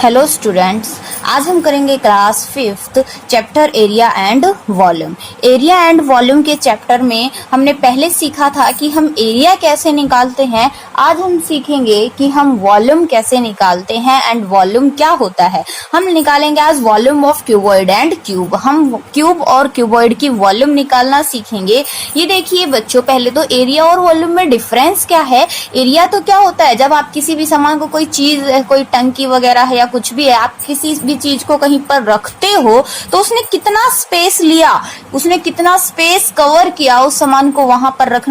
Hello students, आज हम करेंगे class 5th chapter area and volume. Area and volume के चैप्टर में हमने पहले सीखा था कि हम एरिया कैसे निकालते हैं। आज हम सीखेंगे कि हम वॉल्यूम कैसे निकालते हैं एंड वॉल्यूम क्या होता है। हम निकालेंगे आज volume of cuboid and cube. हम क्यूब और क्यूबॉइड की वॉल्यूम निकालना सीखेंगे। ये देखिए बच्चों, पहले तो एरिया और वॉल्यूम में डिफरेंस क्या है। एरिया तो क्या होता है, जब आप किसी भी सामान को, कोई चीज, कोई टंकी वगैरह है या कुछ भी है, आप किसी भी चीज को कहीं पर रखते हो तो उसने कितना स्पेस लिया, उसने कितना स्पेस कवर किया उस सामान को वहां पर रख।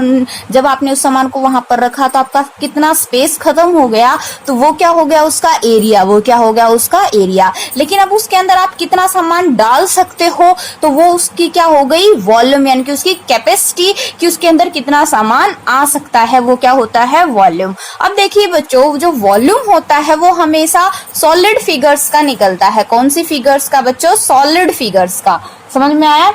जब आपने उस सामान को वहां पर रखा तो आपका कितना स्पेस खत्म हो गया, तो वो क्या हो गया, उसका एरिया। वो क्या हो गया, उसका एरिया। लेकिन अब उसके अंदर आप कितना सामान डाल सकते हो तो वो उसकी क्या हो गई, वॉल्यूम, यानी कि उसकी कैपेसिटी कि उसके अंदर कितना सामान आ सकता है, वो क्या होता है, वॉल्यूम। अब देखिए बच्चों, जो वॉल्यूम होता है वो हमेशा सॉलिड फिगर्स का निकलता है। कौन सी फिगर्स का बच्चों, सॉलिड फिगर्स का। समझ में आया,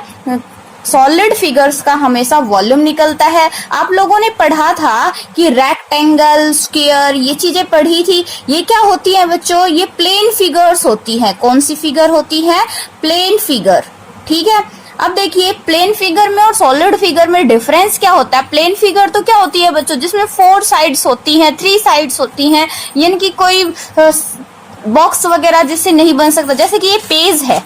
सॉलिड फिगर्स का हमेशा वॉल्यूम निकलता है। आप लोगों ने पढ़ा था कि रेक्टेंगल, स्क्वायर, ये चीजें पढ़ी थी। ये क्या होती है बच्चों, ये प्लेन फिगर्स होती है। कौन सी फिगर होती है, प्लेन फिगर। ठीक है, अब देखिए प्लेन फिगर में और सॉलिड फिगर में डिफरेंस क्या होता है। प्लेन फिगर तो क्या होती है बच्चों, जिसमें 4 साइड्स होती हैं, 3 साइड्स होती हैं, यानी कि कोई बॉक्स वगैरह जिससे नहीं बन सकता। जैसे कि ये पेज है,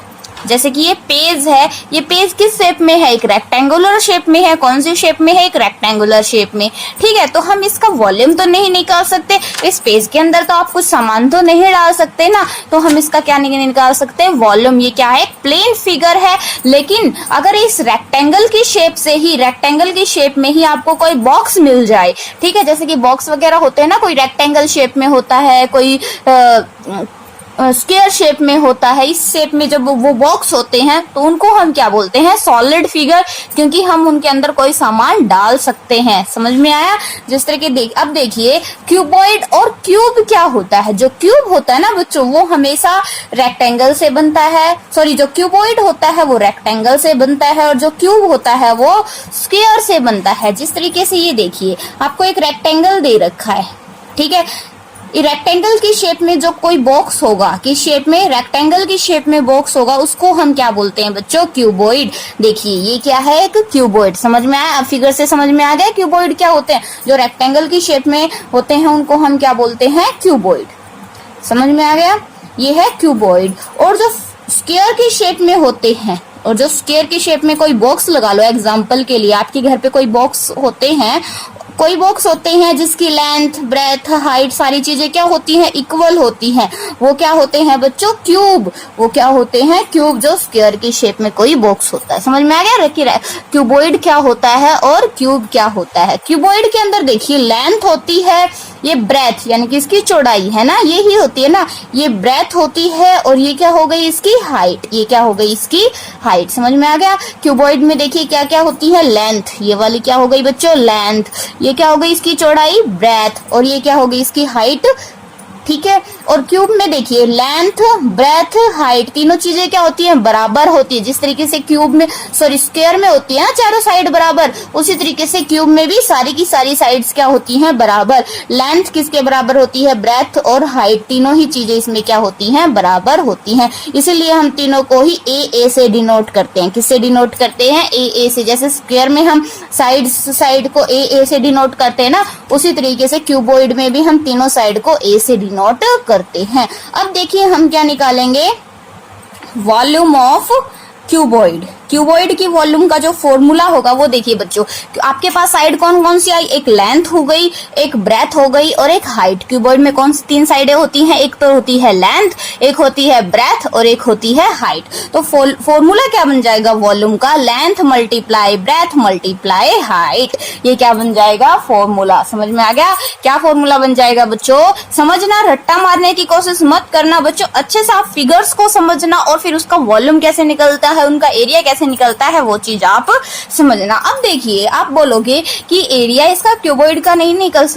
जैसे कि ये पेज है, ये पेज किस शेप में है, एक रेक्टेंगुलर शेप में है। कौन सी शेप में है, एक रेक्टेंगुलर शेप में। ठीक है, तो हम इसका वॉल्यूम तो नहीं निकाल सकते। इस पेज के अंदर तो आप कुछ सामान तो नहीं डाल सकते ना, तो हम इसका क्या नहीं निकाल सकते, वॉल्यूम। ये क्या है, प्लेन फिगर है। लेकिन अगर इस रेक्टेंगल की शेप से ही, रेक्टेंगल की शेप में ही आपको कोई बॉक्स मिल जाए, ठीक है, जैसे कि बॉक्स वगैरह होते हैं ना, कोई रेक्टेंगल शेप में होता है, कोई स्क्वायर शेप में होता है। इस शेप में जब वो बॉक्स होते हैं तो उनको हम क्या बोलते हैं, सॉलिड फिगर, क्योंकि हम उनके अंदर कोई सामान डाल सकते हैं। समझ में आया। जिस तरह के अब देखिए क्यूबॉइड और क्यूब क्या होता है। जो क्यूब होता है ना बच्चों, वो हमेशा रेक्टेंगल से बनता है। सॉरी, जो क्यूबॉइड होता है वो रेक्टेंगल से बनता है और जो क्यूब होता है वो स्क्वायर से बनता है। जिस तरीके से ये देखिए, आपको एक रेक्टेंगल दे रखा है, ठीक है, रेक्टेंगल की शेप में जो कोई बॉक्स होगा, किस शेप में, रेक्टेंगल की शेप में बॉक्स होगा, उसको हम क्या बोलते हैं बच्चों, क्यूबॉइड। देखिए ये क्या है, एक क्यूबॉइड। समझ में आया, फिगर से समझ में आ गया क्यूबॉइड क्या होते हैं। जो रेक्टेंगल की शेप में होते हैं उनको हम क्या बोलते हैं, क्यूबॉइड। समझ में आ गया, ये है क्यूबॉइड। और जो स्क्वायर की शेप में होते हैं, और जो स्क्वायर की शेप में कोई बॉक्स लगा लो, एग्जाम्पल के लिए आपके घर पे कोई बॉक्स होते हैं, कोई बॉक्स होते हैं जिसकी लेंथ, ब्रेथ, हाइट, सारी चीजें क्या होती हैं, इक्वल होती हैं। वो क्या होते हैं बच्चों, क्यूब। वो क्या होते हैं, क्यूब, जो स्क्वायर की शेप में कोई बॉक्स होता है। समझ में आ गया। रखिए क्यूबॉइड क्या होता है और क्यूब क्या होता है। क्यूबॉइड के अंदर देखिए लेंथ होती है, ये ब्रेथ यानी कि इसकी चौड़ाई है ना, ये ही होती है ना, ये ब्रेथ होती है, और ये क्या हो गई, इसकी हाइट। ये क्या हो गई, इसकी हाइट। समझ में आ गया। क्यूबॉइड में देखिए क्या क्या होती है, लेंथ, ये वाली क्या हो गई बच्चों, लेंथ। ये क्या हो गई, इसकी चौड़ाई, ब्रेथ, और ये क्या हो गई, इसकी हाइट। ठीक है, और क्यूब में देखिए लेंथ, ब्रेथ, हाइट, तीनों चीजें क्या होती हैं, बराबर होती है। जिस तरीके से क्यूब में, सॉरी, स्क्वायर में होती है ना चारों साइड बराबर, उसी तरीके से क्यूब में भी सारी की सारी साइड्स क्या होती हैं, बराबर। लेंथ किसके बराबर होती है, ब्रेथ और हाइट, तीनों ही चीजें इसमें क्या होती हैं, बराबर होती हैं। इसीलिए हम तीनों को ही ए से डिनोट करते हैं। किससे डिनोट करते हैं, ए से। जैसे स्क्वायर में हम साइड को ए से डिनोट करते हैं ना, उसी तरीके से क्यूबॉइड में भी हम तीनों साइड को ए से नोट करते हैं। अब देखिए हम क्या निकालेंगे, वॉल्यूम ऑफ क्यूबॉइड। क्यूबॉइड की वॉल्यूम का जो फॉर्मूला होगा वो देखिए बच्चों, आपके पास साइड कौन कौन सी आई, एक लेंथ हो गई, एक ब्रेथ हो गई और एक हाइट। क्यूबॉइड में कौन सी 3 साइडें होती हैं, एक तो होती है लेंथ, एक होती है ब्रेथ और एक होती है हाइट। तो फॉर्मूला क्या बन जाएगा वॉल्यूम का, length multiply breath multiply height. ये क्या बन जाएगा, फॉर्मूला। समझ में आ गया, क्या फॉर्मूला बन जाएगा बच्चों, समझना, रट्टा मारने की कोशिश मत करना बच्चों। अच्छे से आप फिगर्स को समझना और फिर उसका वॉल्यूम कैसे निकलता है, उनका एरिया कैसे कैसे निकलता है वो चीज आप समझना। अब देखिए आप बोलोगे कि एरिया इसका क्यूबॉइड का नहीं निकल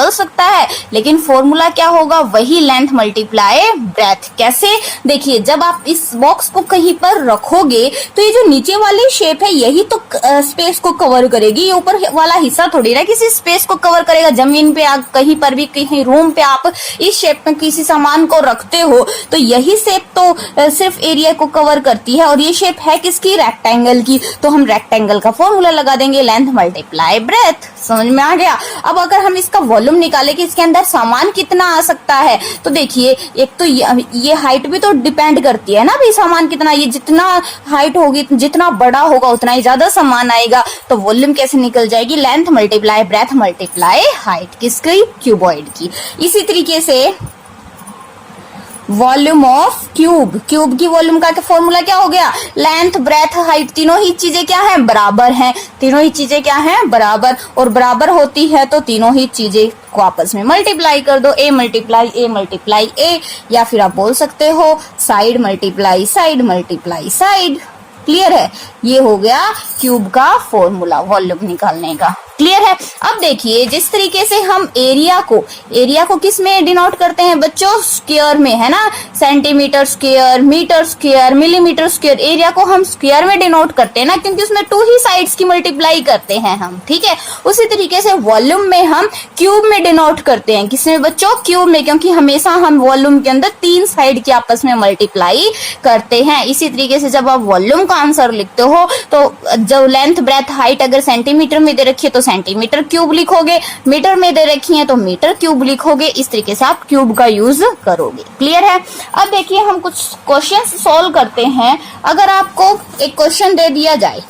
सकता है, लेकिन फॉर्मूला क्या होगा, वही लेंथ मल्टीप्लाई ब्रेथ। कैसे, देखिए जब आप इस बॉक्स को कहीं पर रखोगे तो ये जो नीचे वाली शेप है यही तो स्पेस को कवर करेगी, ये ऊपर वाला हिस्सा थोड़ी ना किसी स्पेस को कवर करेगा। जमीन पे आप कहीं पर भी, कहीं रूम पे आप इस शेप में किसी सामान को रखते हो तो यही शेप तो सिर्फ एरिया को कवर करती है, और ये शेप है किसकी, रेक्टेंगल की। तो हम रेक्टेंगल का फॉर्मूला लगा देंगे, लेंथ मल्टीप्लाई ब्रेथ। समझ में आ गया। अब अगर हम इसका वॉल्यूम निकाले कि इसके अंदर सामान कितना आ सकता है, तो देखिए एक तो ये हाइट भी तो डिपेंड करती है ना भी, सामान कितना, ये जितना हाइट होगी जितना बड़ा होगा उतना ही ज्यादा सामान आएगा। तो वॉल्यूम कैसे निकल जाएगी, length multiply breath multiply height, किसकी, क्यूबॉइड की। इसी तरीके से वॉल्यूम ऑफ क्यूब की वॉल्यूम का फॉर्मूला क्या हो गया, लेंथ ब्रेथ हाइट, तीनों ही चीजें क्या हैं, बराबर हैं। तीनों ही चीजें क्या हैं, बराबर, और बराबर होती है तो तीनों ही चीजें को आपस में मल्टीप्लाई कर दो, ए मल्टीप्लाई ए, या फिर आप बोल सकते हो साइड मल्टीप्लाई साइड। क्लियर है, ये हो गया क्यूब का फॉर्मूला वॉल्यूम निकालने का। क्लियर है। अब देखिए जिस तरीके से हम एरिया को किस में डिनोट करते हैं बच्चों, स्क्वायर में, है ना, centimetre square, metre square, millimetre square. Area को हम स्क्वायर में डिनोट करते हैं ना, क्योंकि उसमें 2 ही साइड्स की मल्टीप्लाई करते हैं हम, ठीक है। उसी तरीके से वॉल्यूम में हम क्यूब में डिनोट करते हैं, किसमें बच्चों, क्यूब में, क्योंकि हमेशा हम वॉल्यूम के अंदर 3 साइड की आपस में मल्टीप्लाई करते हैं। इसी तरीके से जब आप वॉल्यूम का आंसर लिखते हो तो जो लेंथ ब्रेथ हाइट अगर सेंटीमीटर में दे रखी है तो सेंटीमीटर क्यूब लिखोगे, मीटर में दे रखी है तो मीटर क्यूब लिखोगे। इस तरीके से आप क्यूब का यूज करोगे। क्लियर है। अब देखिए हम कुछ क्वेश्चन सॉल्व करते हैं। अगर आपको एक क्वेश्चन दे दिया जाए,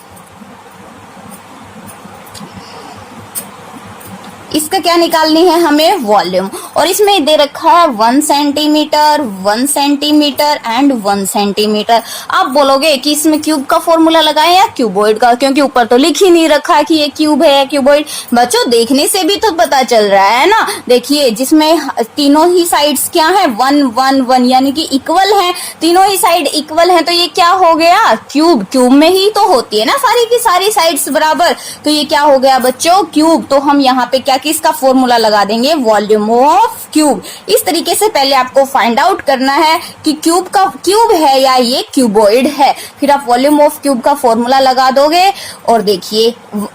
इसका क्या निकालनी है हमें, वॉल्यूम, और इसमें दे रखा है 1 सेंटीमीटर 1 सेंटीमीटर एंड 1 सेंटीमीटर। आप बोलोगे कि इसमें क्यूब का फॉर्मूला लगाएं या क्यूबॉइड का, क्योंकि ऊपर तो लिख ही नहीं रखा कि ये क्यूब है या क्यूबॉइड। बच्चों देखने से भी तो पता चल रहा है ना। देखिए जिसमें तीनों ही साइड्स क्या है, 1 1 1, यानी कि इक्वल है, तीनों ही साइड इक्वल है, तो ये क्या हो गया, क्यूब में ही तो होती है ना सारी की सारी साइड्स बराबर, तो ये क्या हो गया बच्चों, क्यूब। तो हम यहाँ पे क्या किसका फॉर्मूला लगा देंगे, वॉल्यूम ऑफ क्यूब। इस तरीके से पहले आपको फाइंड आउट करना है कि क्यूब है या ये क्यूबॉइड है, फिर आप वॉल्यूम ऑफ क्यूब का फॉर्मूला लगा दोगे। और देखिए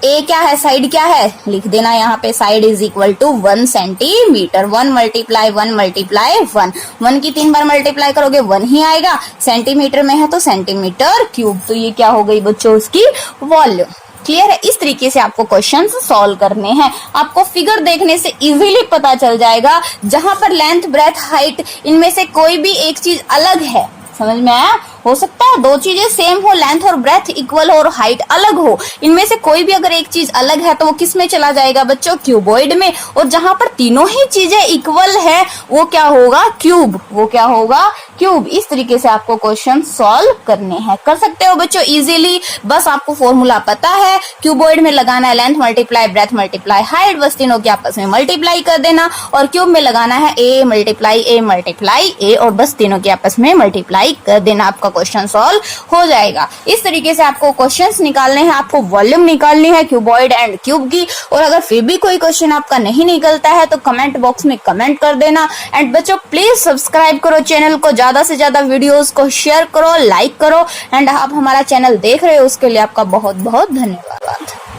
ए क्या है, साइड क्या है, लिख देना यहाँ पे, side is equal to 1 centimetre. 1 multiply 1 1 की 3 बार मल्टीप्लाई करोगे 1 ही आएगा, सेंटीमीटर में है तो सेंटीमीटर क्यूब। तो ये क्या हो गई बच्चों, उसकी वॉल्यूम। क्लियर है। इस तरीके से आपको क्वेश्चंस सॉल्व करने हैं। आपको फिगर देखने से इजीली पता चल जाएगा, जहां पर लेंथ ब्रेथ हाइट इनमें से कोई भी एक चीज अलग है, समझ में आया। हो सकता है 2 चीजें सेम हो, लेंथ और ब्रेथ इक्वल हो और हाइट अलग हो, इनमें से कोई भी अगर एक चीज अलग है तो वो किस में चला जाएगा बच्चों, क्यूबॉइड में। और जहां पर तीनों ही चीजें इक्वल है वो क्या होगा, क्यूब, वो क्या होगा, क्यूब। इस तरीके से आपको क्वेश्चन सॉल्व करने हैं, कर सकते हो बच्चों इजीली। बस आपको फॉर्मूला पता है, क्यूबॉइड में लगाना है length multiply breath multiply height, बस तीनों के आपस में मल्टीप्लाई कर देना, और क्यूब में लगाना है ए मल्टीप्लाई ए, और बस तीनों के आपस में मल्टीप्लाई कर देना, आपका क्वेश्चन सॉल्व हो जाएगा। इस तरीके से आपको क्वेश्चंस निकालने हैं, आपको वॉल्यूम निकालनी है क्यूबॉइड एंड क्यूब की। और अगर फिर भी कोई क्वेश्चन आपका नहीं निकलता है तो कमेंट बॉक्स में कमेंट कर देना। एंड बच्चों प्लीज सब्सक्राइब करो चैनल को, ज्यादा से ज्यादा वीडियोस को शेयर करो, लाइक करो। एंड आप हमारा चैनल देख रहे हो उसके लिए आपका बहुत बहुत धन्यवाद।